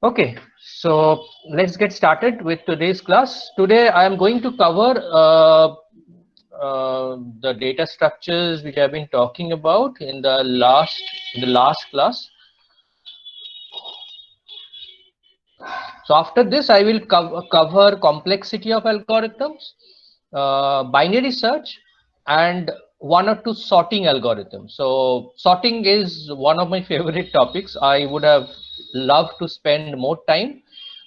Okay, so let's get started with today's class. Today I am going to cover the data structures which I've been talking about in the last class. So after this, I will cover complexity of algorithms, binary search, and one or two sorting algorithms. So sorting is one of my favorite topics. I would have loved to spend more time,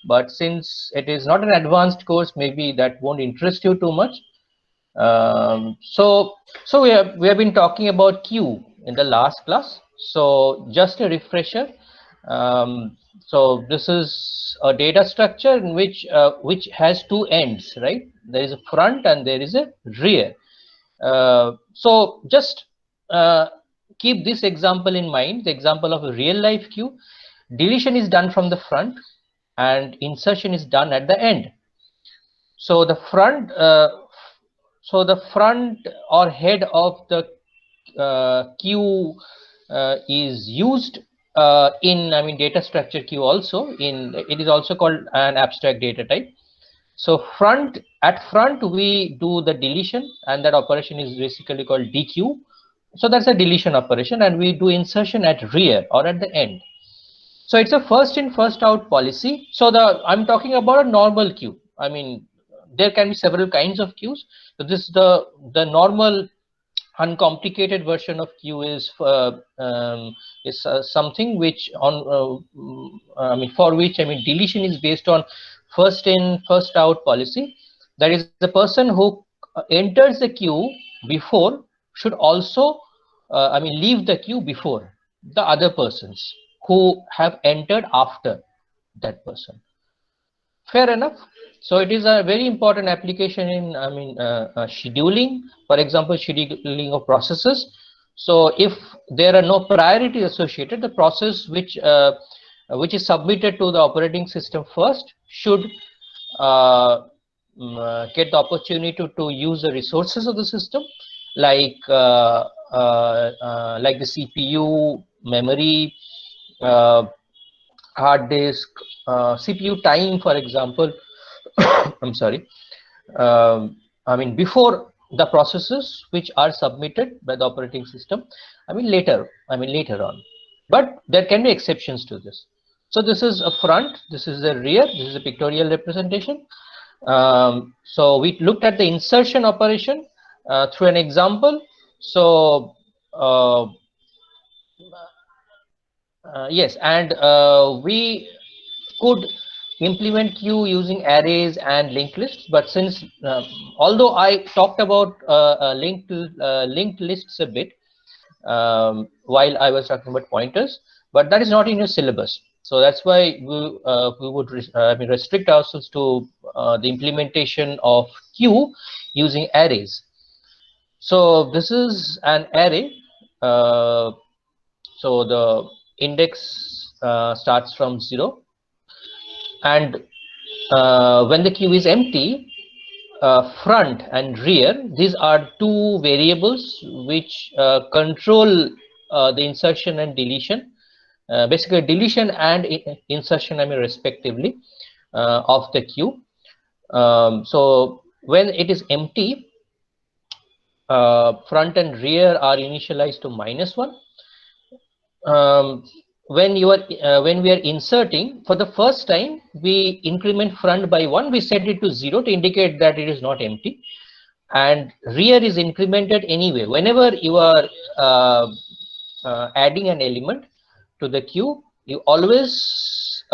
but since it is not an advanced course, maybe that won't interest you too much. So we have been talking about queue in the last class. So just a refresher. So this is a data structure in which has two ends, right? There is a front and there is a rear. So just uh, keep this example in mind. The example of a real life queue. Deletion is done from the front and insertion is done at the end. So the front or head of the queue is used in, I mean, data structure queue also. It is also called an abstract data type. So at front we do the deletion, and that operation is basically called dequeue. So that's a deletion operation, and we do insertion at rear or at the end. So it's a first in first out policy. So I'm talking about a normal queue. I mean, there can be several kinds of queues. So this the normal uncomplicated version of queue is something which I mean, for which, I mean, deletion is based on first in first out policy. That is, the person who enters the queue before should also I mean, leave the queue before the other persons who have entered after that person. Fair enough. So it is a very important application in, I mean, scheduling, for example, scheduling of processes. So if there are no priority associated, the process which is submitted to the operating system first should uh, get the opportunity to use the resources of the system, like like the CPU, memory, uh, hard disk, CPU time, for example. I'm sorry. I mean, before the processes which are submitted by the operating system. I mean, later on. But there can be exceptions to this. So this is a front, this is the rear, this is a pictorial representation. So we looked at the insertion operation through an example. So yes, and we could implement queue using arrays and linked lists. But since although I talked about linked lists a bit while I was talking about pointers, but that is not in your syllabus. So that's why we would I mean, restrict ourselves to the implementation of queue using arrays. So this is an array. Uh, so the index starts from 0, and when the queue is empty, front and rear, these are two variables which control the insertion and deletion, basically deletion and insertion, I mean, respectively, of the queue. So when it is empty, front and rear are initialized to -1. um, when we are inserting for the first time, we increment front by 1, we set it to 0 to indicate that it is not empty, and rear is incremented anyway whenever you are adding an element to the queue. You always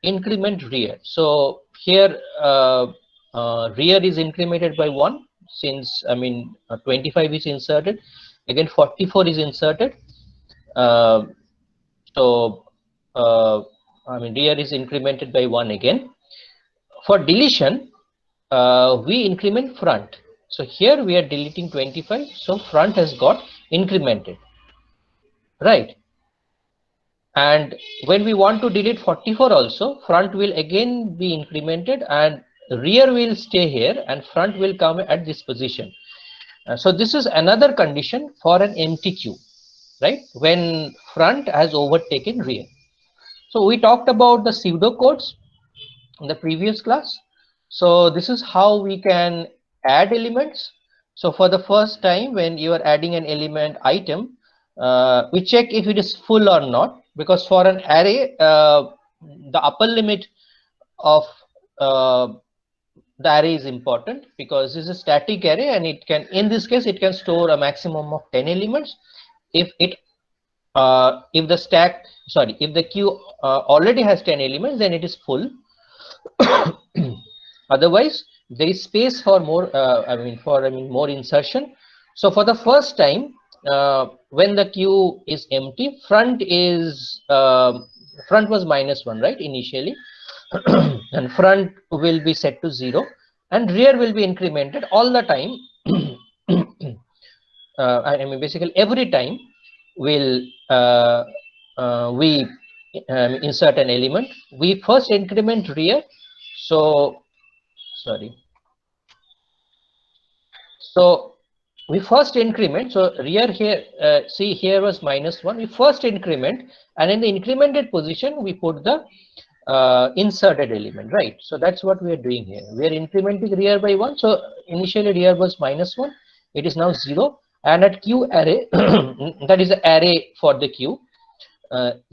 increment rear. So here rear is incremented by 1, since, I mean, 25 is inserted, again 44 is inserted. uh, so I mean, rear is incremented by 1 again. For deletion, we increment front. So here we are deleting 25, so front has got incremented, right? And when we want to delete 44 also, front will again be incremented, and rear will stay here and front will come at this position. So this is another condition for an empty queue, right? When front has overtaken rear. So we talked about the pseudocodes in the previous class. So this is how we can add elements. So for the first time, when you are adding an element item, we check if it is full or not, because for an array, the upper limit of the array is important, because this is a static array and it can, in this case, it can store a maximum of 10 elements. If the stack, sorry, if the queue already has 10 elements, then it is full. Otherwise, there is space for more, more insertion. So for the first time, when the queue is empty, front was -1, right, initially, and front will be set to 0, and rear will be incremented all the time. Basically every time will we insert an element, we first increment rear. So sorry, so we first increment, so rear here, see here was -1, we first increment, and in the incremented position we put the inserted element, right? So that's what we are doing here. We are incrementing rear by 1. So initially rear was -1, it is now 0, and at queue array that is the array for the queue,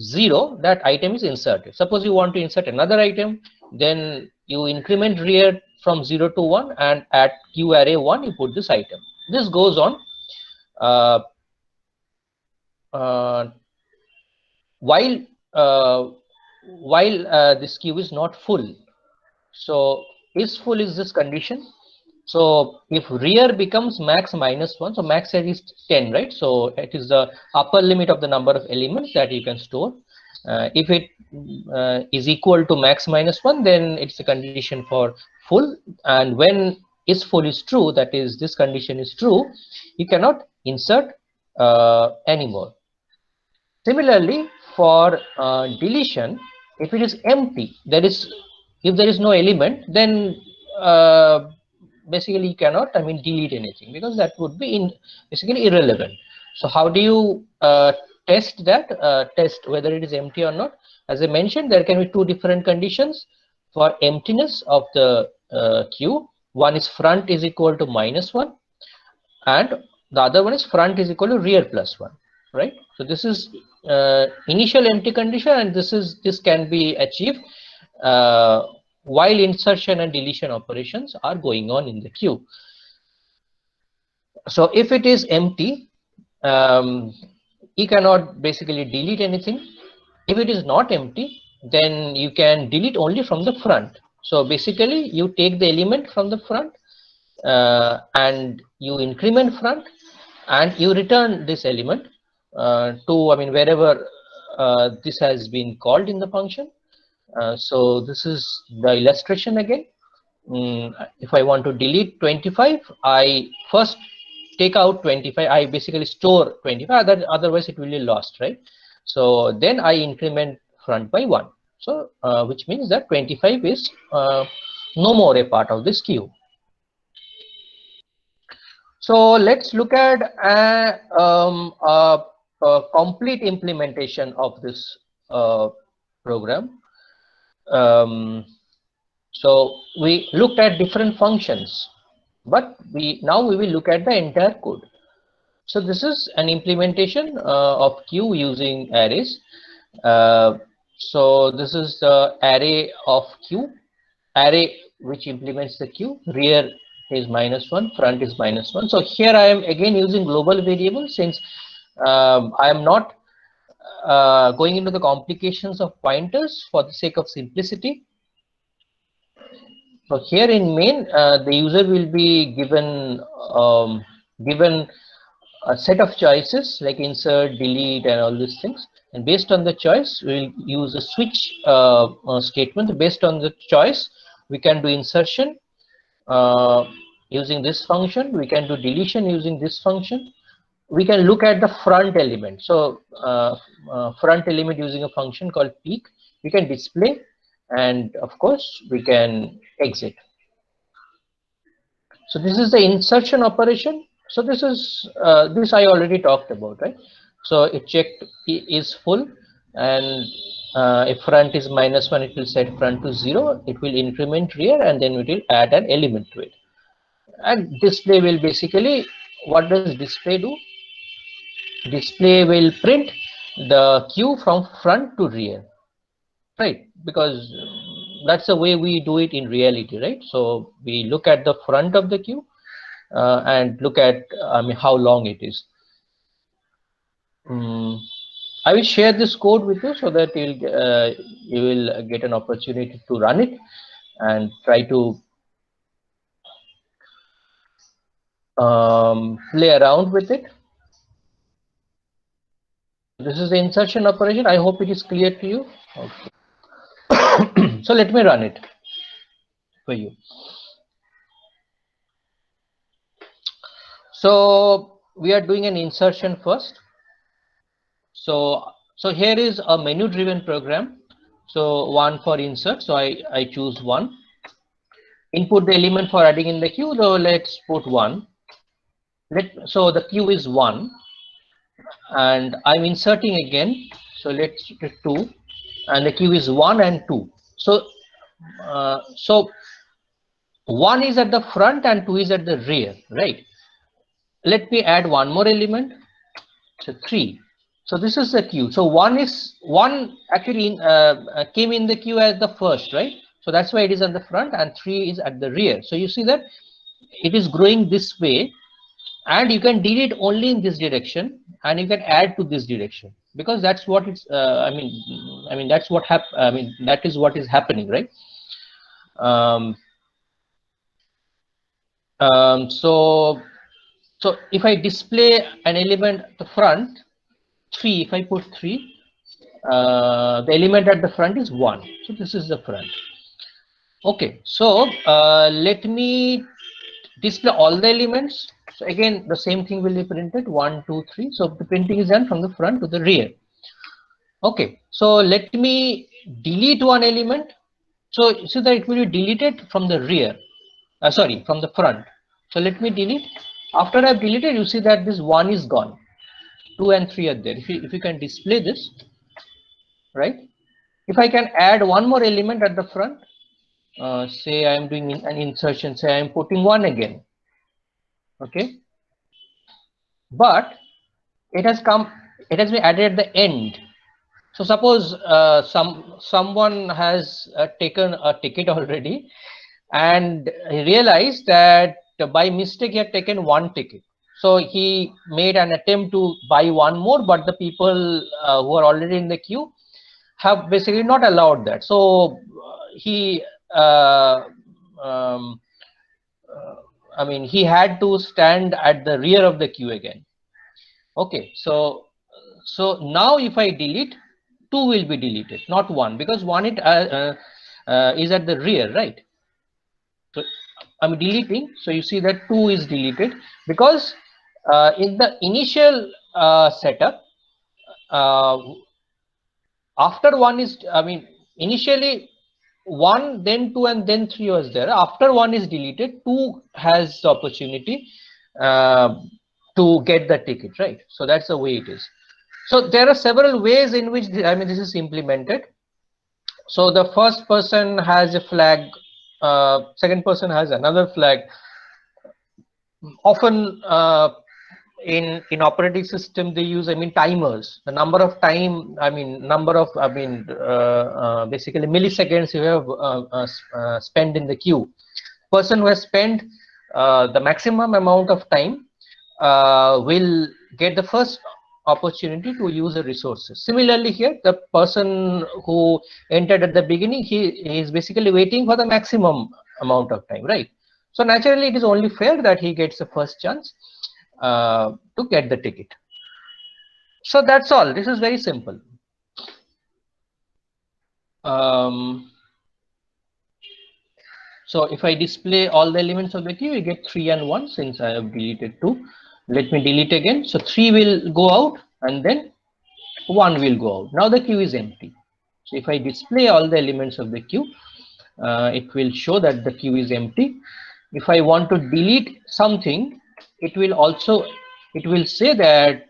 0, that item is inserted. Suppose you want to insert another item, then you increment rear from 0 to 1, and at queue array 1 you put this item. This goes on while this queue is not full. So is full is this condition. So if rear becomes max -1, so max is 10, right? So it is the upper limit of the number of elements that you can store. If it is equal to max -1, then it's a condition for full. And when is full is true, that is this condition is true, you cannot insert anymore. Similarly, for deletion, if it is empty, if there is no element, then basically you cannot delete anything, because that would be basically irrelevant. So how do you test that, test whether it is empty or not? As I mentioned, there can be two different conditions for emptiness of the queue. One is front is equal to -1, and the other one is front is equal to rear +1, right? So this is initial empty condition, and this can be achieved while insertion and deletion operations are going on in the queue. So if it is empty, you cannot basically delete anything. If it is not empty, then you can delete only from the front. So basically you take the element from the front and you increment front, and you return this element to wherever this has been called in the function. So this is the illustration again. If I want to delete 25, I first take out 25. I basically store 25, otherwise it will be lost, right? So then I increment front by 1. So which means that 25 is no more a part of this queue. So let's look at a complete implementation of this program. So we looked at different functions, but now we will look at the entire code. So this is an implementation of queue using arrays. So this is the array of queue, array which implements the queue. Rear is -1, front is -1. So here I am again using global variable, since I am not going into the complications of pointers for the sake of simplicity. So here in main, the user will be given a set of choices like insert, delete, and all these things. And based on the choice, we'll use a switch statement. Based on the choice, we can do insertion using this function. We can do deletion using this function. We can look at the front element. So front element using a function called peek. We can display, and of course we can exit. So this is the insertion operation. So this is this I already talked about, right? So it checked is full, and if front is -1, it will set front to 0, it will increment rear, and then it will add an element to it. And display will basically, what does display do? Display will print the queue from front to rear, right? Because that's the way we do it in reality, right? So we look at the front of the queue and look at how long it is. I will share this code with you so that you will get an opportunity to run it and try to play around with it. This is the insertion operation. I hope it is clear to you. Okay. So let me run it for you. So we are doing an insertion first. So here is a menu driven program. So one for insert. So I choose 1. Input the element for adding in the queue. So let's put 1. So the queue is 1, and I'm inserting again. So let's do 2, and the queue is 1 and 2. So 1 is at the front and 2 is at the rear, right? Let me add one more element. So 3. So this is the queue. So 1 actually came in the queue as the first, right? So that's why it is at the front, and 3 is at the rear. So you see that it is growing this way, and you can delete only in this direction, and you can add to this direction, because that's what it's that's what that is what is happening, right? So if I display an element at the front, 3, if I put 3, the element at the front is 1. So this is the front. Okay, so let me display all the elements. So again, the same thing will be printed, 1, 2, 3. So the printing is done from the front to the rear. Okay, so let me delete one element. So that it will be deleted from the rear. From the front. So let me delete. After I've deleted, you see that this 1 is gone. 2 and 3 are there. If you can display this, right? If I can add one more element at the front, say I am doing an insertion, say I am putting 1 again. Okay, but it has been added at the end. So suppose someone has taken a ticket already, and he realized that by mistake he had taken 1 ticket. So he made an attempt to buy 1 more, but the people who are already in the queue have basically not allowed that. So he he had to stand at the rear of the queue again. Okay, so now if I delete, 2 will be deleted, not 1, because 1 is at the rear, right? So I'm deleting. So you see that 2 is deleted, because in the initial setup, after 1 is, initially 1, then 2, and then 3 was there. After 1 is deleted, 2 has the opportunity to get the ticket, right? So that's the way it is. So there are several ways in which this is implemented. So the first person has a flag, second person has another flag. Often in operating system they use timers. The number of time, basically milliseconds you have spent in the queue. Person who has spent the maximum amount of time will get the first opportunity to use the resources. Similarly here, the person who entered at the beginning, he is basically waiting for the maximum amount of time, right? So naturally it is only fair that he gets the first chance to get the ticket. So that's all. This is very simple. So if I display all the elements of the queue, we get 3 and 1, since I have deleted 2. Let me delete again. So 3 will go out, and then 1 will go out. Now the queue is empty. So if I display all the elements of the queue, it will show that the queue is empty. If I want to delete something, it will it will say that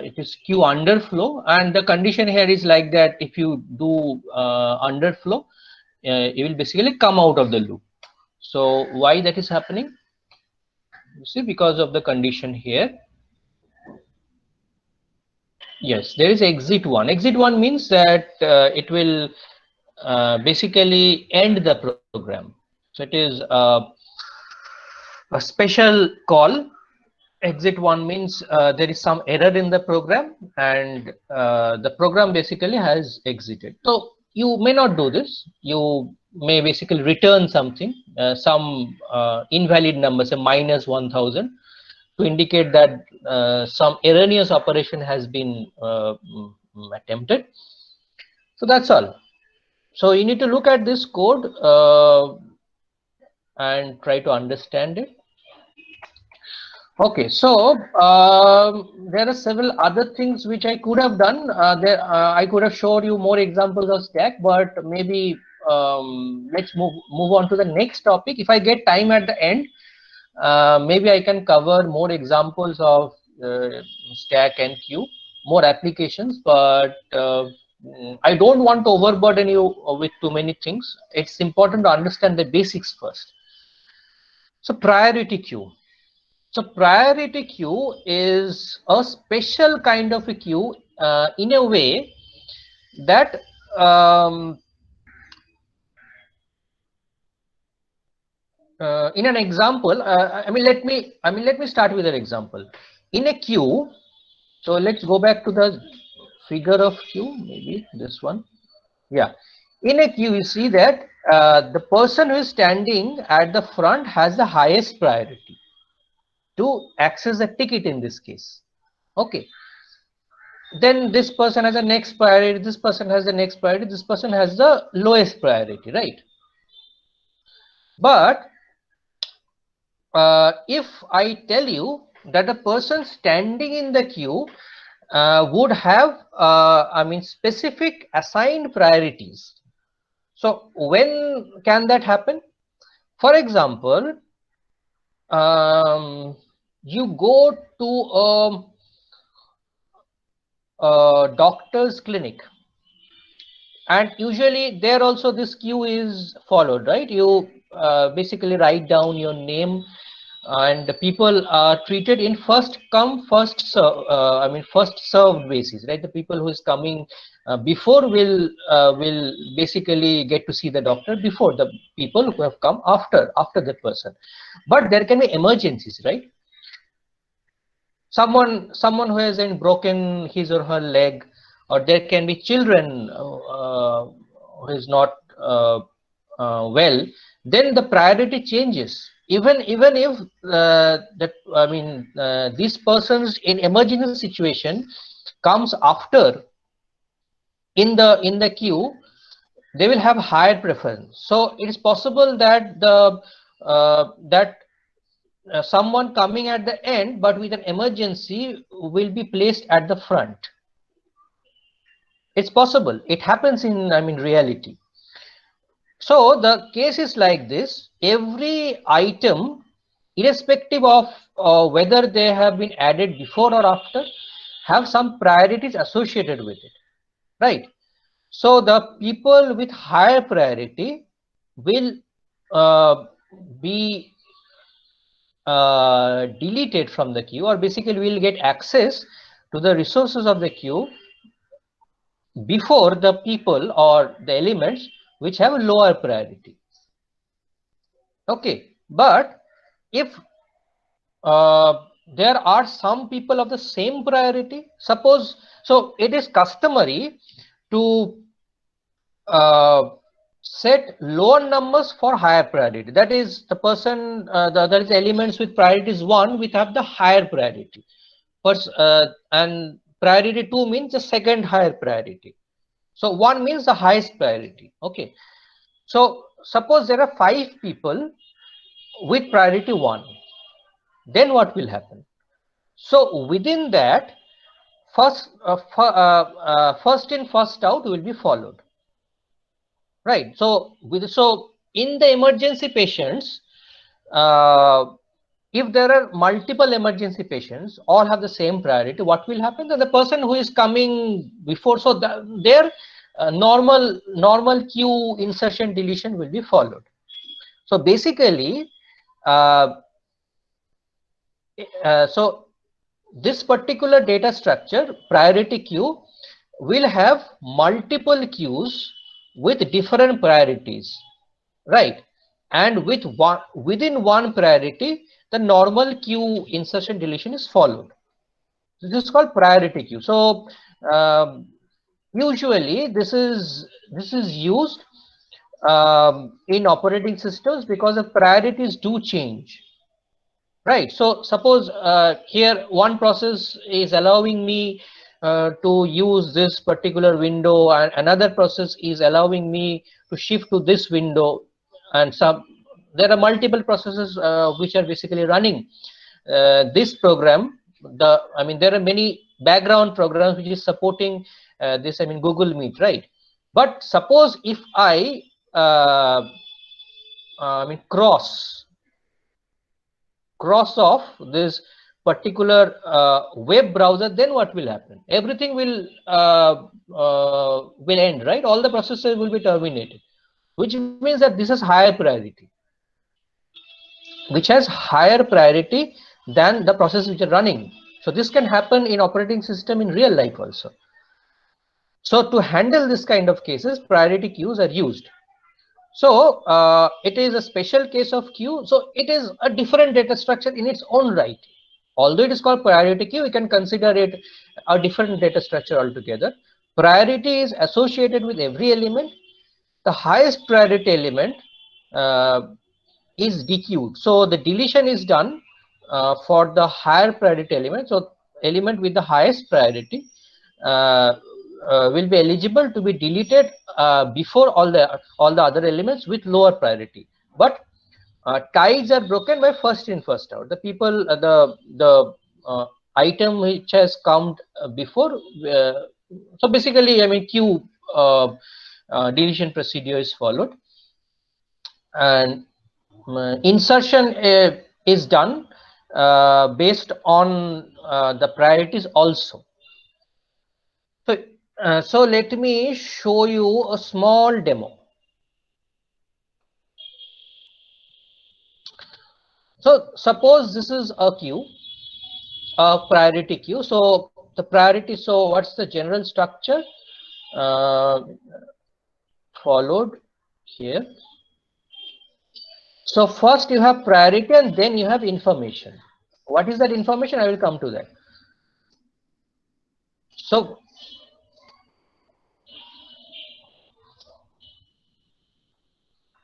it is queue underflow, and the condition here is like that if you do underflow, it will basically come out of the loop. So why that is happening? You see, because of the condition here. Yes, there is exit one. Exit one means that it will basically end the program. So it is a special call. Exit one means there is some error in the program, and the program basically has exited. So you may not do this. You may basically return something, some invalid number, say -1000, to indicate that some erroneous operation has been attempted. So that's all. So you need to look at this code and try to understand it. Okay, so there are several other things which I could have done. I could have showed you more examples of stack, but maybe let's move on to the next topic. If I get time at the end, maybe I can cover more examples of stack and queue, more applications, but I don't want to overburden you with too many things. It's important to understand the basics first. So priority queue. So priority queue is a special kind of a queue in a way that in an example, let me start with an example. In a queue, so let's go back to the figure of queue, maybe this one. Yeah, in a queue, you see that the person who is standing at the front has the highest priority to access the ticket in this case. Okay. Then this person has the next priority, this person has the next priority, this person has the lowest priority, right? But if I tell you that a person standing in the queue would have specific assigned priorities. So when can that happen? For example, you go to a doctor's clinic, and usually there also this queue is followed, right? You basically write down your name, and the people are treated in first come first serve, first served basis, right? The people who is coming before will basically get to see the doctor before the people who have come after that person. But there can be emergencies, right? Someone who has broken his or her leg, or there can be children who is not well, then the priority changes. Even if this person's in emergency situation comes after in the queue, they will have higher preference. So it is possible that someone coming at the end but with an emergency will be placed at the front. It's possible. It happens in reality. So the case is like this. Every item, irrespective of whether they have been added before or after, have some priorities associated with it, right? So the people with higher priority will be deleted from the queue, or basically will get access to the resources of the queue before the people or the elements which have a lower priority. Okay, but if there are some people of the same priority, suppose, so it is customary to set lower numbers for higher priority. That is, the person, that is elements with priorities 1 which have the higher priority. First, and priority 2 means the second higher priority. So 1 means the highest priority. Okay. So suppose there are 5 people with priority 1. Then what will happen? So within that, first in first out will be followed. Right. So in the emergency patients, if there are multiple emergency patients, all have the same priority, what will happen? Then the person who is coming before, so their normal queue insertion deletion will be followed. So basically, so this particular data structure, priority queue, will have multiple queues with different priorities, right? And with within one priority, the normal queue insertion deletion is followed. This is called priority queue. So usually this is used in operating systems because the priorities do change. Right. So suppose here one process is allowing me to use this particular window, and another process is allowing me to shift to this window, and there are multiple processes which are basically running this program. There are many background programs which is supporting this. Google Meet, right? But suppose if I cross off this particular web browser, then what will happen? Everything will end, right? All the processes will be terminated, which means that this is higher priority, which has higher priority than the process which are running. So this can happen in operating system in real life also. So to handle this kind of cases, priority queues are used. So it is a special case of queue. So it is a different data structure in its own right. Although it is called priority queue, we can consider it a different data structure altogether. Priority is associated with every element. The highest priority element is dequeued. So the deletion is done for the higher priority element. So element with the highest priority will be eligible to be deleted before all the other elements with lower priority. But ties are broken by first in first out. The people, the item which has come before. So basically, queue deletion procedure is followed, and insertion is done based on the priorities also. So let me show you a small demo. So suppose this is a queue, a priority queue. So the priority, so what's the general structure followed here? So first you have priority and then you have information. What is that information? I will come to that. So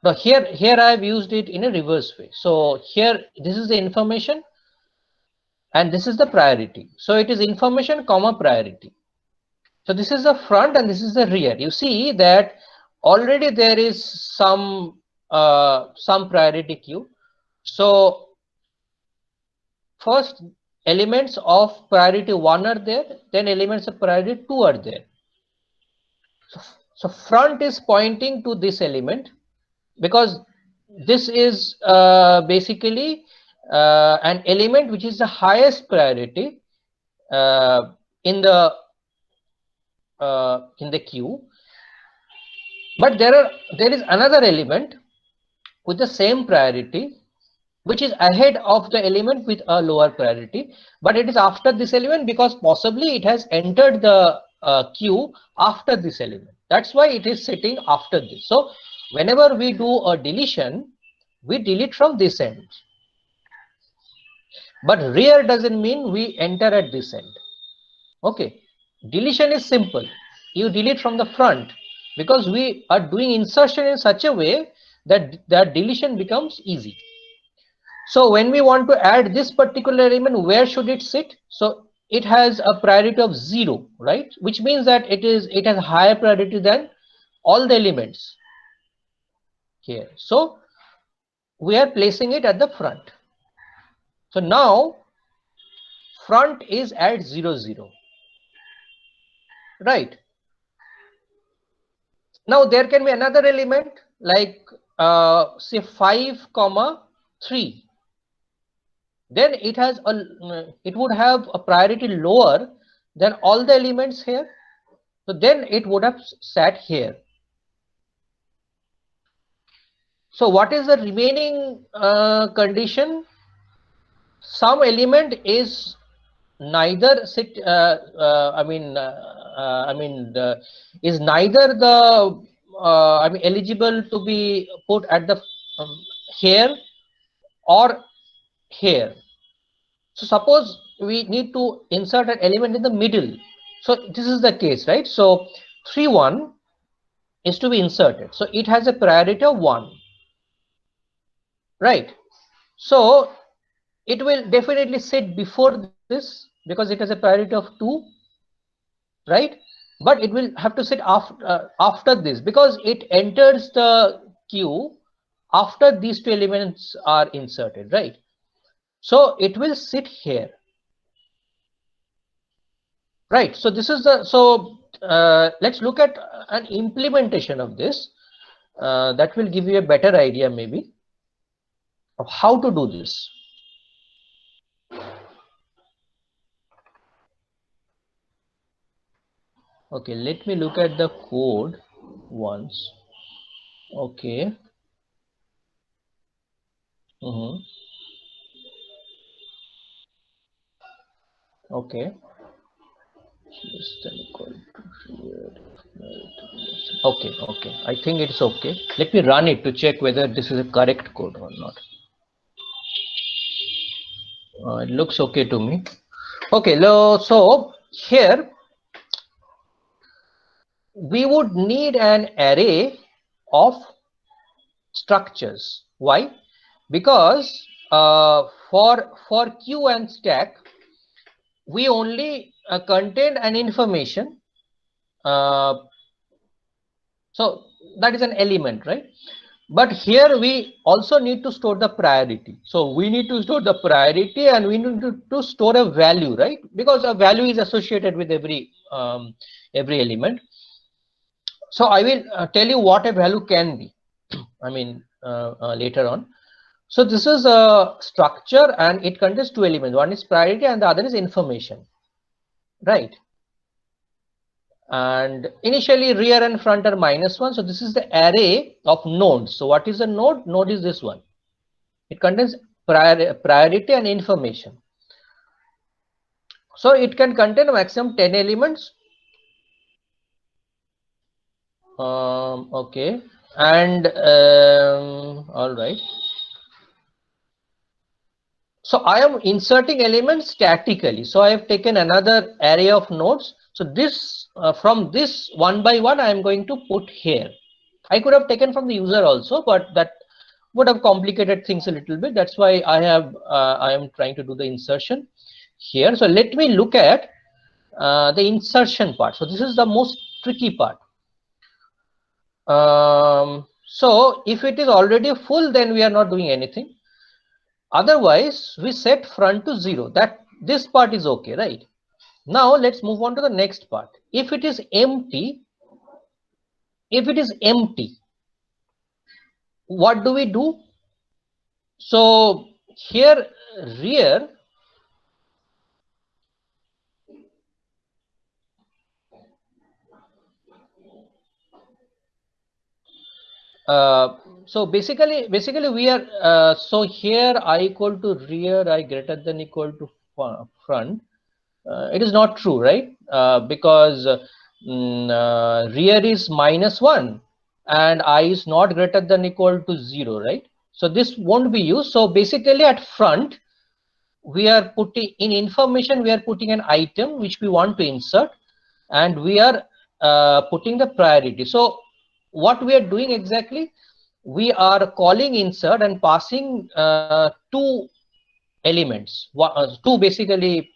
now here I have used it in a reverse way. So here this is the information and this is the priority. So it is information comma priority. So this is the front and this is the rear. You see that already there is some priority queue. So first elements of priority 1 are there, then elements of priority 2 are there. So front is pointing to this element because this is basically an element which is the highest priority in the queue. But there is another element with the same priority which is ahead of the element with a lower priority, but it is after this element because possibly it has entered the queue after this element. That's why it is sitting after this. So whenever we do a deletion, we delete from this end. But rear doesn't mean we enter at this end. Okay, deletion is simple. You delete from the front because we are doing insertion in such a way that deletion becomes easy. So when we want to add this particular element, where should it sit? So it has a priority of 0, right? Which means that it has higher priority than all the elements here. So we are placing it at the front. So now front is at 0, 0, right? Now there can be another element like say 5, 3. then it would have a priority lower than all the elements here. So then it would have sat here. So what is the remaining condition? Some element is neither is neither the eligible to be put at the here or here. So suppose we need to insert an element in the middle. So this is the case, right? So 3 1 is to be inserted. So it has a priority of 1, right? So it will definitely sit before this because it has a priority of 2, right? But it will have to sit after this because it enters the queue after these 2 elements are inserted, right? So it will sit here, right? So this is the let's look at an implementation of this that will give you a better idea maybe of how to do this. Okay, let me look at the code once. Okay. Okay. Okay, okay. I think it's okay. Let me run it to check whether this is a correct code or not. It looks okay to me. Okay, so here we would need an array of structures. Why? Because for queue and stack, we only contain an information. So that is an element, right? But here we also need to store the priority. So we need to store the priority and we need to store a value, right? Because a value is associated with every element. So I will tell you what a value can be. Later on. So this is a structure and it contains 2 elements. One is priority and the other is information, right? And initially rear and front are -1. So this is the array of nodes. So what is a node? Node is this one. It contains priority and information. So it can contain a maximum 10 elements. Okay. And all right. So I am inserting elements statically. So I have taken another array of nodes. So this from this 1 by 1 I am going to put here. I could have taken from the user also, but that would have complicated things a little bit. That's why I am trying to do the insertion here. So let me look at the insertion part. So this is the most tricky part. So if it is already full, then we are not doing anything. Otherwise, we set front to 0. That this part is okay, right? Now let's move on to the next part. If it is empty, what do we do? So here rear so basically we are so here I equal to rear, I greater than equal to front. It is not true, right? Because rear is -1 and I is not greater than equal to 0, right? So this won't be used. So basically at front we are putting in information, we are putting an item which we want to insert and we are putting the priority. So what we are doing exactly, we are calling insert and passing 2 elements, two basically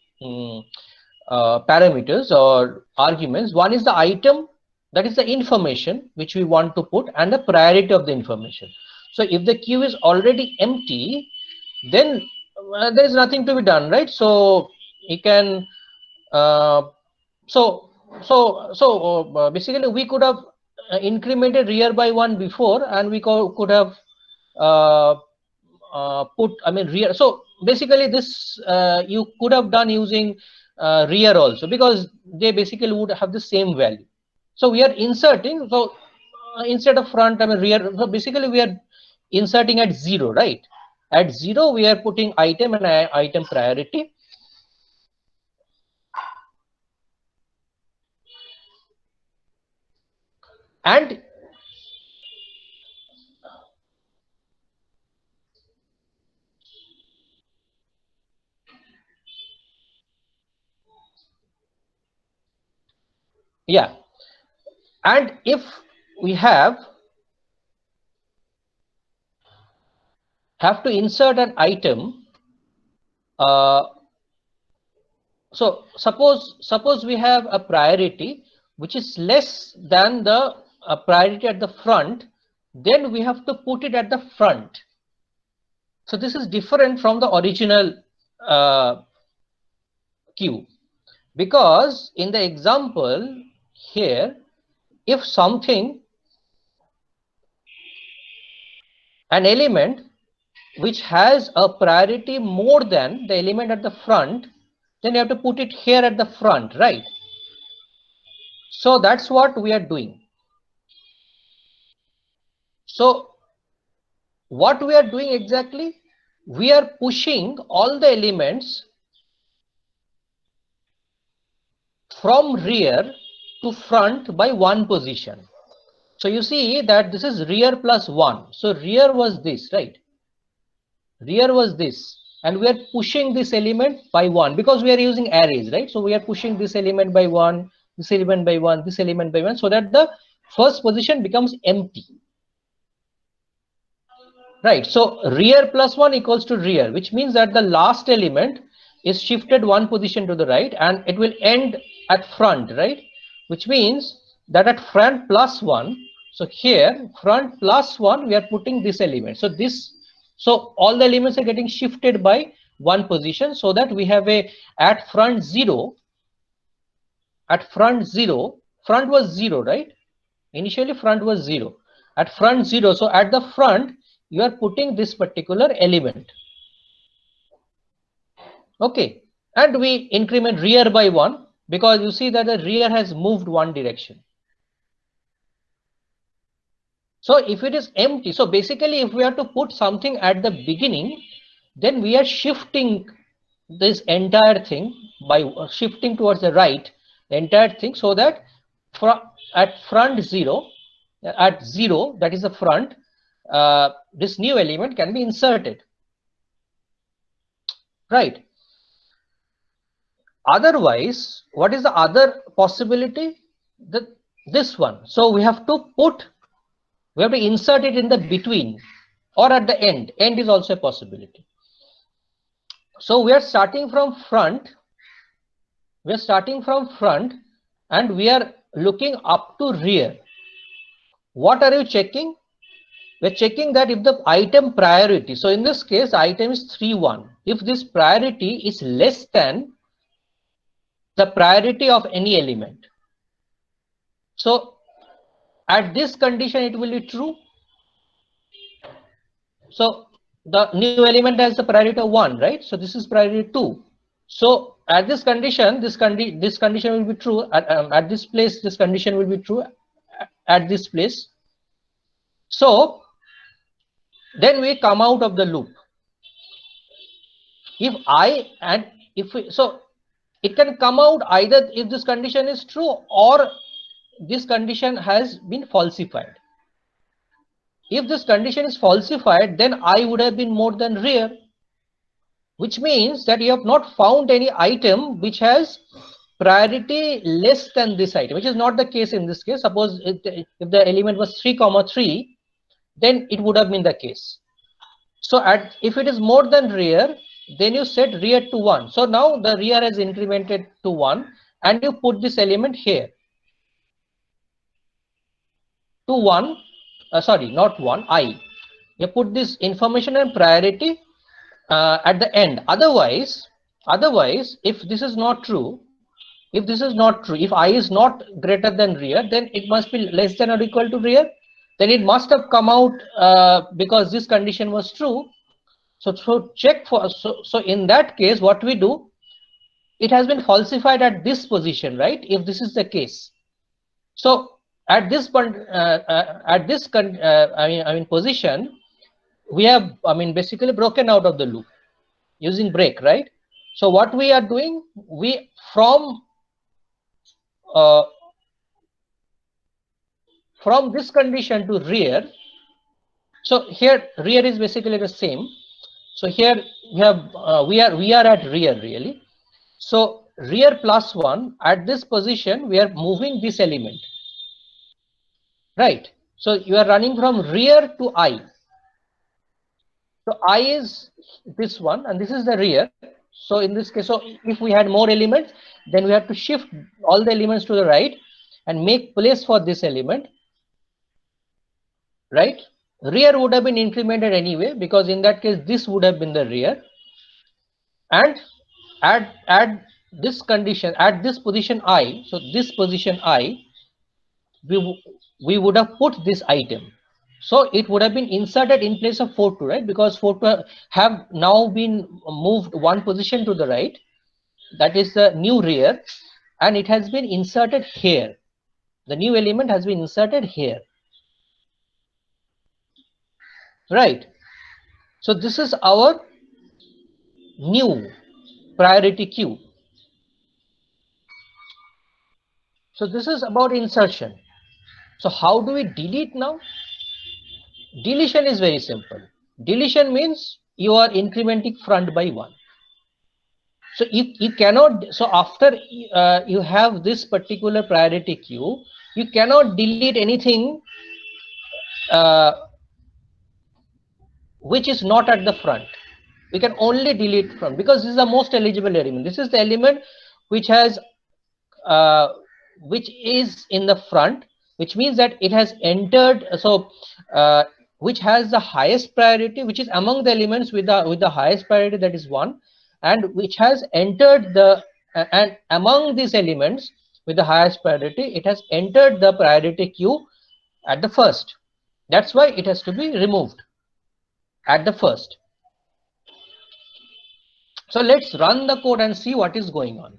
parameters or arguments. One is the item, that is the information which we want to put, and the priority of the information. So if the queue is already empty, then there is nothing to be done, right? So you can basically we could have incremented rear by 1 before and we could have put rear. So basically this you could have done using rear also, because they basically would have the same value. So we are inserting, so instead of front, I mean rear, so basically we are inserting at 0, right? At 0 we are putting item and item priority. And yeah, and if we have to insert an item, so suppose we have a priority which is less than the priority at the front, then we have to put it at the front. So this is different from the original queue, because in the example here, if something, an element which has a priority more than the element at the front, then you have to put it here at the front, right? So that's what we are doing. So what we are doing exactly, we are pushing all the elements from rear to front by one position. So you see that this is rear plus 1. So rear was this, right? Rear was this, and we are pushing this element by 1 because we are using arrays, right? So we are pushing this element by 1, this element by 1, this element by 1, so that the first position becomes empty, right? So rear plus 1 equals to rear, which means that the last element is shifted one position to the right and it will end at front, right? Which means that at front plus 1, so here front plus 1, we are putting this element. So this, so all the elements are getting shifted by one position, so that we have a at front 0. At front 0, front was 0, right? Initially front was 0. At front 0, so at the front you are putting this particular element. Okay, and we increment rear by 1 because you see that the rear has moved one direction. So if it is empty, so basically if we have to put something at the beginning, then we are shifting this entire thing by shifting towards the right, the entire thing, so that at front 0, at 0, that is the front, this new element can be inserted, right? Otherwise, what is the other possibility? This one. So we have to insert it in the between or at the end. End is also a possibility. So we are starting from front. We are starting from front and we are looking up to rear. What are you checking? We're checking that if the item priority, so in this case item is 3-1, if this priority is less than the priority of any element, so at this condition it will be true. So the new element has the priority of 1, right? So this is priority 2. So at this condition, this condition will be true at this place. This condition will be true at this place. So then we come out of the loop. If so it can come out either if this condition is true or this condition has been falsified. If this condition is falsified, then I would have been more than rear, which means that you have not found any item which has priority less than this item, which is not the case in this case. Suppose if the element was 3,3, then it would have been the case. So if it is more than rear, then you set rear to 1. So now the rear has incremented to 1 and you put this element here to 1, sorry, not 1, I. You put this information and priority at the end. Otherwise, if this is not true, if I is not greater than rear, then it must be less than or equal to rear. Then it must have come out because this condition was true. So check for, so in that case, what we do, it has been falsified at this position, right? If this is the case. So at this point, I mean position, we have, I mean, basically broken out of the loop using break, right? So what we are doing, we uh, from this condition to rear. So here rear is basically the same. So here we have we are at rear really. So rear plus 1, at this position we are moving this element, right? So you are running from rear to I. So I is this one and this is the rear. So in this case, so if we had more elements, then we have to shift all the elements to the right and make place for this element, right? Rear would have been implemented anyway, because in that case this would have been the rear. And at this condition, at this position I, so this position I, we would have put this item. So it would have been inserted in place of 4 2, right? Because 4 2 have now been moved one position to the right. That is the new rear, and it has been inserted here. The new element has been inserted here, right? So this is our new priority queue. So this is about insertion. So how do we delete now? Deletion is very simple. Deletion means you are incrementing front by 1. So you cannot, so after you have this particular priority queue, you cannot delete anything which is not at the front. We can only delete from, because this is the most eligible element. This is the element which has which is in the front, which means that it has entered, so which has the highest priority, which is among the elements with the highest priority, that is 1, and which has entered the and among these elements with the highest priority, it has entered the priority queue at the first. That's why it has to be removed at the first. So let's run the code and see what is going on.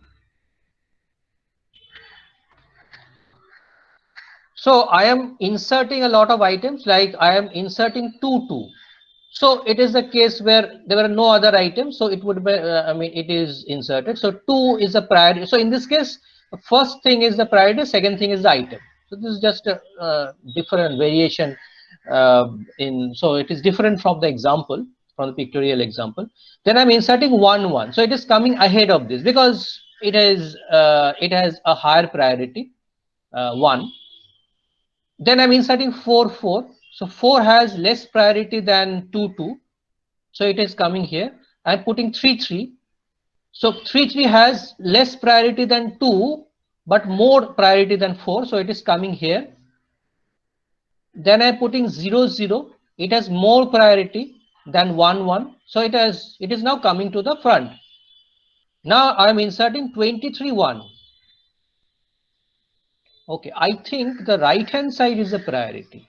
So I am inserting a lot of items, like I am inserting 2 2. So it is a case where there were no other items, so it would be I mean it is inserted. So 2 is a priority. So in this case, the first thing is the priority, second thing is the item. So this is just a different variation in, so it is different from the example, from the pictorial example. Then I'm inserting 1 1. So it is coming ahead of this because it is it has a higher priority, 1. Then I'm inserting 4 4. So 4 has less priority than 2 2. So it is coming here. I'm putting 3 3. So 3 3 has less priority than 2, but more priority than 4. So it is coming here. Then I'm putting 0 0. It has more priority than 1 1. So it is now coming to the front. Now I'm inserting 23 1. Okay, I think the right hand side is the priority,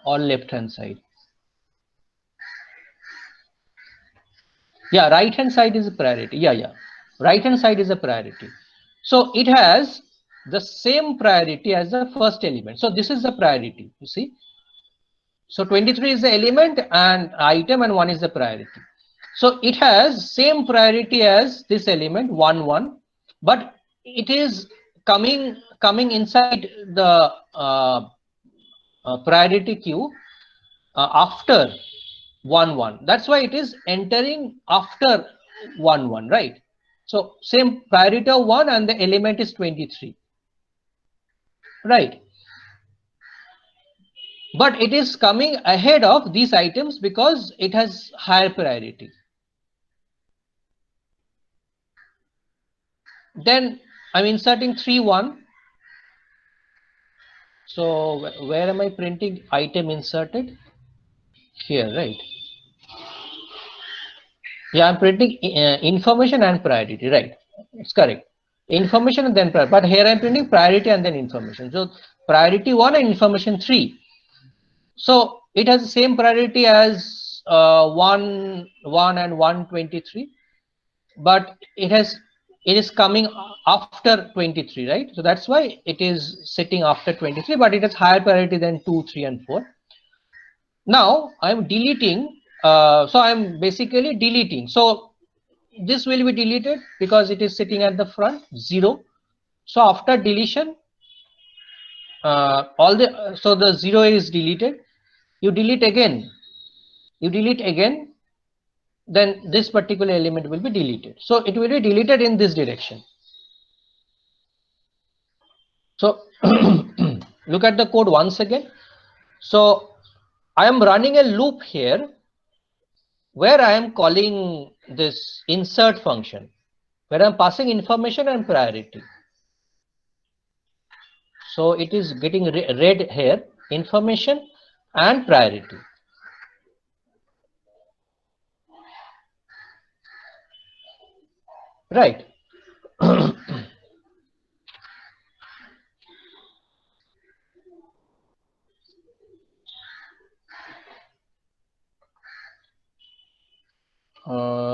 or left hand side. Yeah, right hand side is a priority. Yeah, right hand side is a priority. So it has the same priority as the first element. So this is the priority, you see. So 23 is the element and item, and 1 is the priority. So it has same priority as this element 1 1, but it is coming inside the priority queue after 1 1. That's why it is entering after 1 1, right? So same priority of 1 and the element is 23, right? But it is coming ahead of these items because it has higher priority. Then I'm inserting 3 1. So where am I printing item inserted? Here, right? Yeah, I'm printing information and priority, right? It's correct. Information and then priority. But here I'm printing priority and then information. So priority 1 and information 3. So it has the same priority as 1, 1 and 123, but it is coming after 23, right? So that's why it is sitting after 23, but it has higher priority than 2, 3 and 4. Now I'm deleting, so I'm basically deleting. So this will be deleted because it is sitting at the front, 0. So after deletion, so the 0 is deleted. You delete again, then this particular element will be deleted. So it will be deleted in this direction. So look at the code once again. So I am running a loop here where I am calling this insert function, where I am passing information and priority. So it is getting read here, information and priority. Right.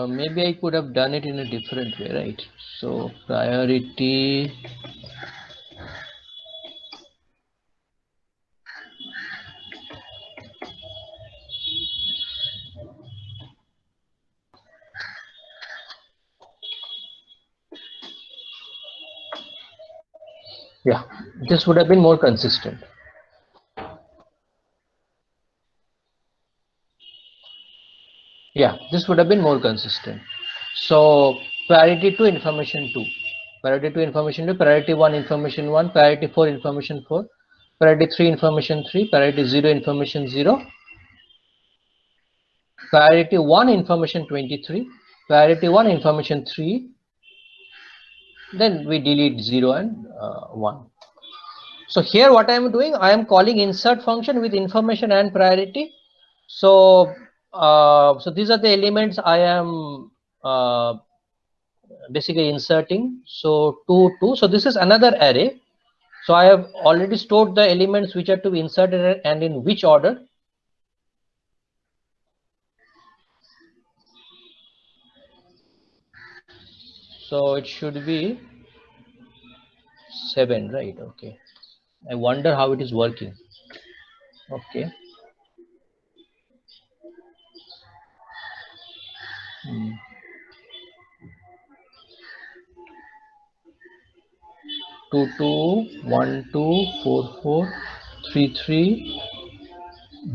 Maybe I could have done it in a different way, right? So priority, yeah, this would have been more consistent. Yeah, this would have been more consistent. So priority to information 2, priority to information 2, priority 1 information 1, priority 4 information 4, priority 3 information 3, priority 0 information 0, priority 1 information 23, priority 1 information 3, then we delete 0 and 1. So here what I am doing, I am calling insert function with information and priority. So so these are the elements I am basically inserting. So 2, 2. So this is another array. So I have already stored the elements which are to be inserted and in which order. So it should be 7, right? Okay. I wonder how it is working. Okay. 2, 2, 1, 2, 4, 4, 3, 3,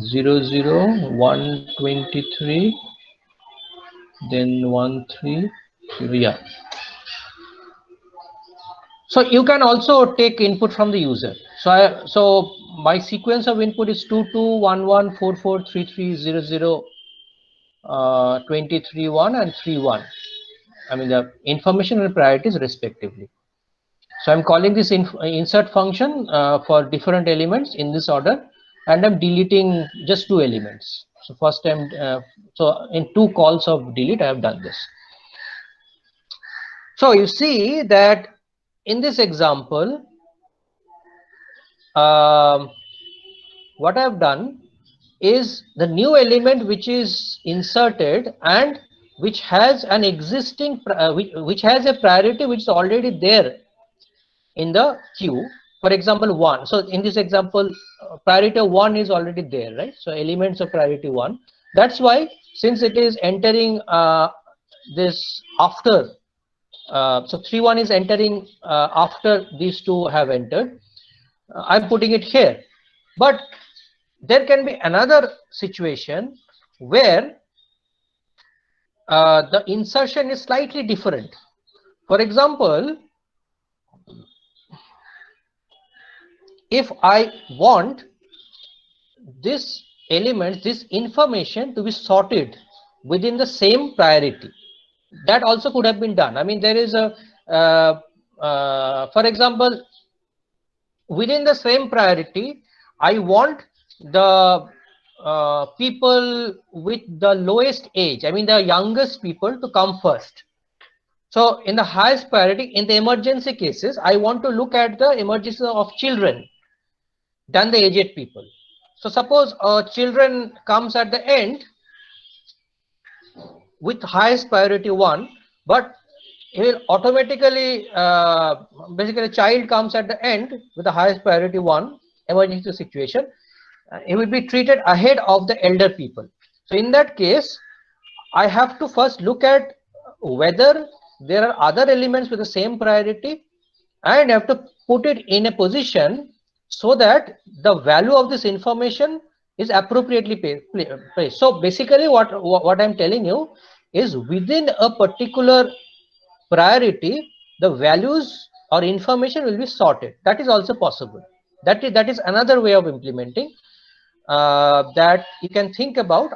0, 0, 1, 23, then 1, 3, 0, yeah. So you can also take input from the user. So my sequence of input is 2, 2, 1, 1, 4, 4, 3, 3, 0, 0, 23, 1 and 3, 1. I mean the information and priorities respectively. So I'm calling this insert function for different elements in this order, and I'm deleting just 2 elements. So first time, so in 2 calls of delete, I have done this. So you see that in this example, what I have done is the new element which is inserted and which has an existing, which has a priority which is already there in the queue. For example, 1. So in this example, priority 1 is already there, right? So elements of priority 1. That's why since it is entering this after, so 3, 1 is entering after these two have entered, I'm putting it here. But there can be another situation where the insertion is slightly different. For example, if I want this element, this information to be sorted within the same priority, that also could have been done. I mean, there is a, for example, within the same priority, I want the people with the lowest age, I mean the youngest people to come first. So in the highest priority, in the emergency cases, I want to look at the emergency of children than the aged people. So suppose children comes at the end, with highest priority 1, but he will automatically, basically child comes at the end with the highest priority 1 emergency situation, he will be treated ahead of the elder people. So in that case, I have to first look at whether there are other elements with the same priority, and I have to put it in a position so that the value of this information is appropriately placed. So basically what I'm telling you is, within a particular priority, the values or information will be sorted. That is also possible. That is another way of implementing that you can think about.